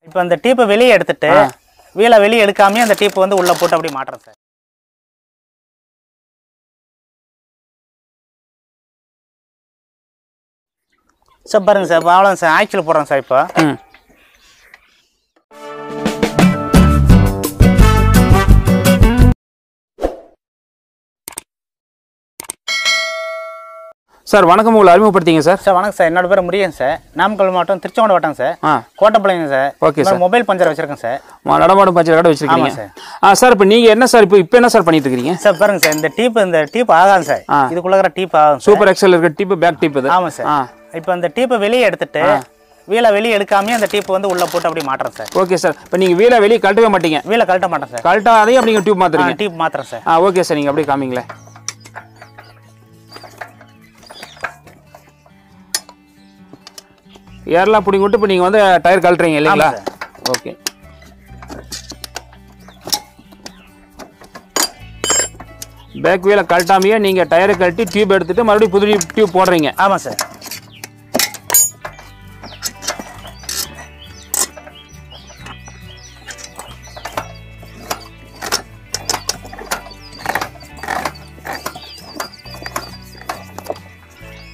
இப்போ அந்த டீப்பை வெளியே எடுத்துட்டு வீலை வெளியே எடுக்காமயே அந்த டீப்பை வந்து உள்ள போட்டு அப்படியே மாட்டுறேன் சார். சார் பாருங்க சார், அவ்வளோ சார் ஆக்சுவல் போடுறேன் சார். இப்போ சார் வணக்கம், உங்களை அறிமுகப்படுத்திங்க சார். சார் வணக்கம் சார், என்னோட பேர் முருகன் சார். நாமக்கல் மாவட்டம் திருச்செங்கோடு வட்டம் sir. Kottapalayam sir. Okay sir. Mobile puncture வச்சிருக்கேன் சார். நடமாடும் பஞ்சர் கடை வச்சிருக்கீங்க சார். சார் இப்போ நீங்கள் என்ன சார் இப்போ என்ன சார் பண்ணிட்டு இருக்கீங்க? சார் பாருங்க சார், இந்த டீப் ஆகாது சார். இதுக்குள்ள இருக்கிற டீப் ஆகும். சூப்பர் எக்ஸல் இருக்கிற டீப், பேக் டீப் இது. ஆமாம் சார். இப்போ அந்த டீப்பை வெளியே எடுத்துட்டு வீலை வெளியே எடுக்காமயே அந்த டீப் வந்து உள்ள போட்டு அப்படியே மாட்டுறேன் சார். Okay sir. இப்போ நீங்கள் வீலை வெளியே கழட்டவே மாட்டீங்க? வீலை கழட்ட மாட்டேன் சார். கழட்டாதையும் அப்படிங்க டியூப் மாற்றுறீங்க? டீப் மாத்துறேன் சார். ஓகே சார், நீங்கள் அப்படியே காமிங்களேன். ஏர்லாம் பிடிங்க விட்டு இப்போ நீங்கள் வந்து டயர் கழட்டுறீங்க இல்லைங்களா? ஓகே. பேக் வீலை கழட்டாமையே நீங்கள் டயரை கழட்டி டியூப் எடுத்துட்டு மறுபடியும் புது டியூப் போடுறீங்க? ஆமாம் சார்.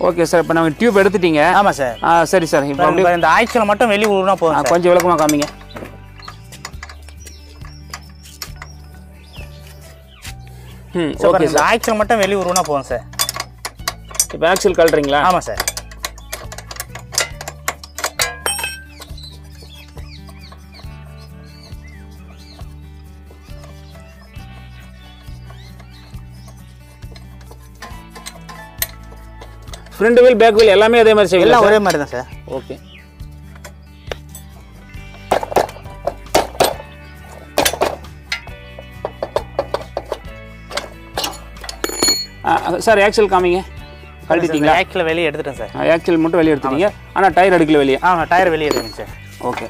ஓகே சார், இப்போ நம்ம டியூப் எடுத்துட்டீங்க? ஆமாம் சார். சரி சார். இப்போ அப்படியே இந்த ஆக்சுவலை மட்டும் வெளியே ஊருனா போதும். கொஞ்சம் விளக்கமாக காமிங்க. ஓகே சார், ஆக்சுவல் மட்டும் வெளியே ஊருனா போதும் சார். இப்போ ஆக்சுவல் கழட்டுறீங்களா? ஆமாம் sir. Front wheel, back wheel எல்லாமே அதே மாதிரி செய்வீங்க? எல்லாம் ஒரே மாதிரி தான் சார். ஓகே. சார் ஆக்சுவல் காமிங்க. கழட்டிட்டீங்களா? ஆக்சுவலை வெளியே எடுத்துட்டேன் சார். ஆக்சுவல் மட்டும் வெளியே எடுத்துட்டீங்க, ஆனால் டயர் எடுக்கல வெளியே? டயர் வெளியே எடுக்குங்க சார். ஓகே.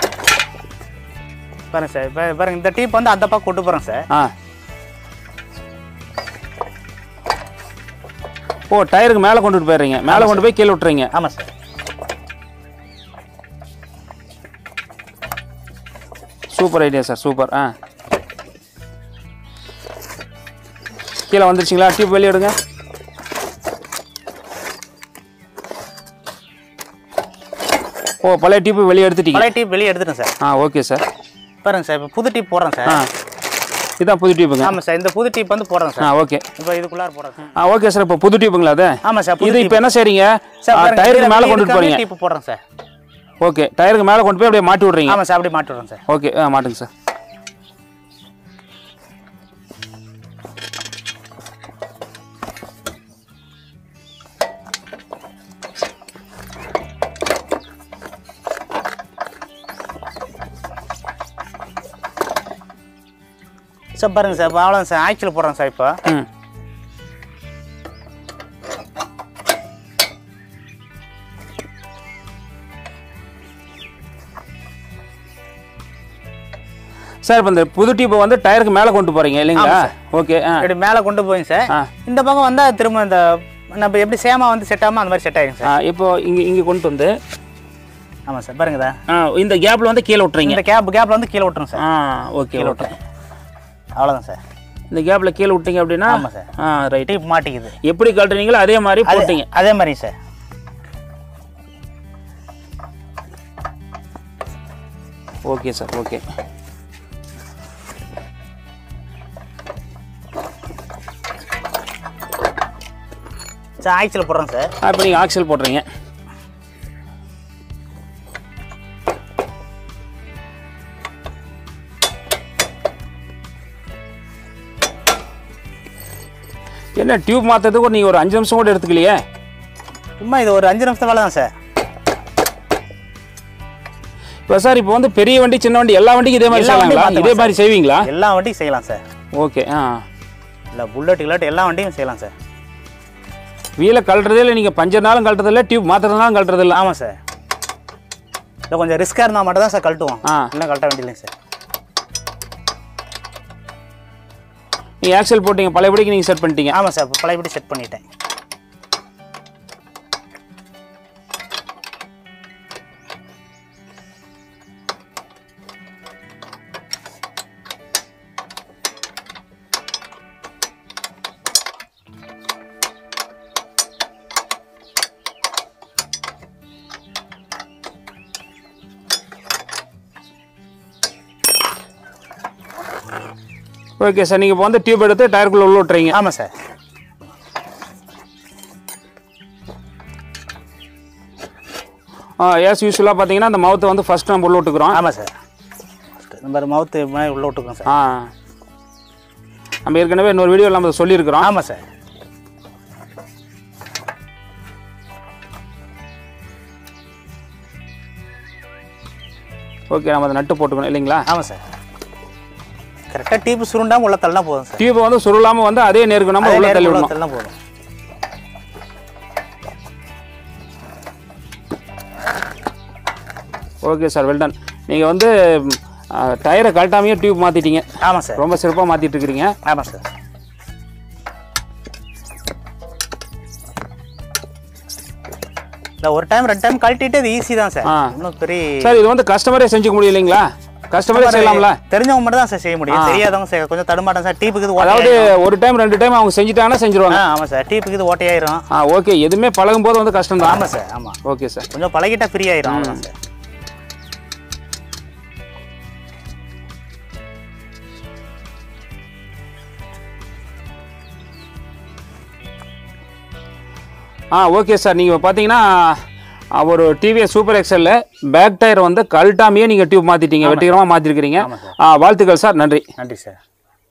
பாருங்க சார், இப்போ பாருங்க இந்த டீப் வந்து அந்த பக்கம் கொண்டு போகிறேன் சார். ஓ, டயருக்கு மேலே கொண்டுட்டு போயிடுறீங்க, மேலே கொண்டு போய் கீழே விட்டுறீங்க? ஆமாம் sir. Super idea sir, super. கீழே வந்துருச்சிங்களா? டியூப் வெளியே எடுங்க. ஓ, பழைய டியூப் வெளியே எடுத்துட்டீங்க? பழைய டீப் வெளியே எடுத்துட்டேன் சார். Okay sir. பாருங்க சார், இப்போ புது டீப் போடுறேன் சார். இதான் புது டியூப்புங்க? ஆமாம் சார், இந்த புது டீப் வந்து போடுறேன் சார். ஓகே. இப்போ இதுக்குள்ளார போடுறேன். ஓகே சார், இப்போ புது டியூப்புங்களா அது? ஆமாம் சார். இது இப்போ என்ன செய்றீங்க? டயருக்கு மேலே கொண்டு போறீங்க? டீப் போடுறேன் சார். ஓகே, டயருக்கு மேலே கொண்டு போய் அப்படியே மாட்டி விட்றீங்க? ஆமாம் சார், அப்படியே மாட்டி விட்றேன் சார். ஓகே, மாட்டுங்க சார். சார் பாருங்க சார், இப்போ அவ்வளோ சார் ஆக்சுவல் போடுறேன் சார். இப்போ சார் இப்போ இந்த புது டியூப்பை வந்து டயருக்கு மேலே கொண்டு போறீங்க இல்லைங்களா? ஓகே. இப்படி மேலே கொண்டு போயிங்க சார். இந்த பக்கம் வந்தால் திரும்ப இந்த நம்ம எப்படி சேமா வந்து செட் ஆகாமல் அந்த மாதிரி செட் ஆகிடும் சார். இப்போ இங்கே கொண்டு வந்து. ஆமாம் சார். பாருங்கதா, இந்த கேப்பில் வந்து கீழே விட்டுறீங்க? இந்த கேப்பில் வந்து கீழே விட்டுருங்க சார். ஓகே, கீழே விட்டுறேன். அவ்வளோதான் சார். இந்த கேப்பில் கீழே விட்டீங்க அப்படின்னா? ஆமாம் சார். ரைட். டீப் மாட்டிக்குது. எப்படி கழட்டுறீங்களோ அதே மாதிரி போட்டீங்க? அதே மாதிரி sir. Okay sir. Okay. Sir actual போடுறேன் சார். இப்போ நீங்கள் ஆக்சுவல் போடுறீங்க? என்ன டியூப் மாற்றுறதுக்கு நீங்கள் ஒரு 5 நிமிஷம் கூட எடுத்துக்கலையே? சும்மா இது ஒரு 5 நிமிஷம் வேலை தான் சார். இப்போ சார் இப்போ வந்து பெரிய வண்டி, சின்ன வண்டி எல்லா வண்டிக்கும் இதே மாதிரி செய்யலாங்களா? இதே மாதிரி செய்வீங்களா? எல்லா வண்டியும் செய்யலாம் சார். ஓகே. இல்லை புல்லட் கில்லட் எல்லா வண்டியும் செய்யலாம் சார். வீலை கழட்டுறதே இல்லை, நீங்கள் பஞ்சர்னாலும் கழட்டுறதில்ல, டியூப் மாற்றுறதுனாலும் கழட்டுறதில்ல? ஆமாம் சார். இல்லை கொஞ்சம் ரிஸ்க்காக இருந்தால் மட்டும் தான் சார் கழட்டுவோம். இல்லை கழட்ட வேண்டியதில்லைங்க சார். நீங்கள் ஆக்சல் போட்டீங்க, பழையபடிக்கு நீங்கள் செட் பண்ணிட்டீங்க? ஆமாம் சார், பழையபடி செட் பண்ணிட்டேன். ஓகே சார், நீங்கள் இப்போ வந்து டியூப் எடுத்து டயருக்குள்ளே உள்ள விட்டுறீங்க. ஆமாம் சார். ஏஸ் யூஸ்வலாக பார்த்தீங்கன்னா அந்த மவுத்தை வந்து ஃபஸ்ட் நம்ம உள்ள விட்டுக்கிறோம். ஆமாம் சார், நம்ம மவுத்து உள்ள விட்டுக்கிறோம் சார். நம்ம ஏற்கனவே இன்னொரு வீடியோ நம்ம சொல்லியிருக்கிறோம். ஆமாம் சார். ஓகே, நம்ம அதை நட்டு போட்டுக்கணும் இல்லைங்களா? ஆமாம் சார். கரெக்டாக டியூப் சுருண்டாமல் உள்ள தள்ளனா போதும் சார். டியூப் வந்து சுருளாமல் வந்து அதே நேருக்கு நம்ம உள்ள தள்ளி விடணும். தள்ளனா போதும். Okay sir, well done. நீங்கள் வந்து டயரை கழட்டாமையே டியூப் மாற்றிட்டீங்க. ஆமாம் சார், ரொம்ப சிறப்பாக மாற்றிட்டு இருக்கிறீங்க. ஆமாம் சார். இல்லை, ஒரு டைம் 2 டைம் கழட்டிட்டு அது ஈஸி தான் சார். இன்னும் பெரிய சார் இது வந்து கஸ்டமரே செஞ்சுக்க முடியும் இல்லைங்களா? கஸ்டமரே செய்யலாம்ல? தெரிஞ்சவங்க மட்டும் தான் சார் செய்ய முடியும், தெரியாதவங்க கொஞ்சம் தடுமாட்டம் சார். டீப்புக்கு இது அதாவது ஒரு டைம் 2 டைம் அவங்க செஞ்சுட்டாங்கன்னா செஞ்சுருவாங்க. ஆமாம் சார், டீப்புக்கு இது ஓட்டையாயிரும். ஓகே, எதுவுமே பழகும் போது வந்து கஷ்டம் தான். ஆமாம் சார். ஆமாம், ஓகே சார். கொஞ்சம் பழகிட்டா ஃப்ரீ ஆயிரும். அவ்வளோதான் சார். ஓகே சார், நீங்கள் பார்த்தீங்கன்னா ஒரு டிவிஎஸ் சூப்பர் எக்ஸலில் பேக் டயர் வந்து கழட்டாமையே நீங்கள் டியூப் மாற்றிட்டீங்க, வெற்றிகரமாக மாற்றிருக்கிறீங்க. வாழ்த்துக்கள் சார், நன்றி. நன்றி சார்.